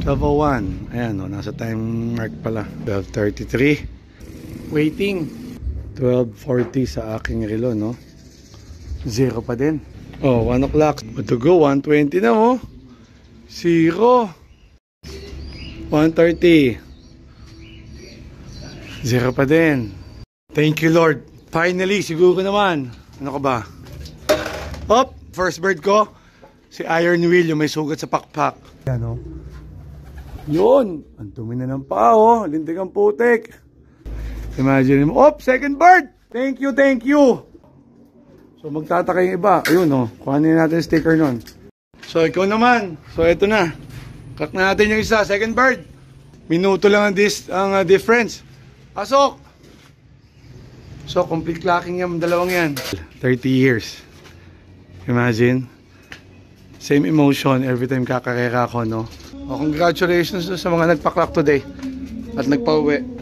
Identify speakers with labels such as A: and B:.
A: 12:01. Ayan, oh, nasa time mark pala. 12:33. Waiting. 12:40 sa aking relo, no? 0 pa din. Oh, 1 o'clock. To go, 1:20 na, oh. 0. 1:30. 0 pa din. Thank you, Lord. Finally, siguro naman. Ano ka ba? Hop! First bird ko. Si Iron Will, yung may sugat sa pakpak. Yan, oh. Yun. Ang dumi na ng paa, oh. Lintig ang putik. Imagine mo. Hop! Second bird! Thank you, thank you. So, magtataka yung iba. Ayun, oh. Kuhanin natin sticker nun. So, ikaw naman. So, eto na. Crack na natin yung isa. Second bird. Minuto lang ang difference. Pasok! So, complete clacking yung dalawang yan. 30 years. Imagine. Same emotion every time kakarera ko, no? Oh, congratulations sa mga nagpa-clock today. At nagpa-uwi.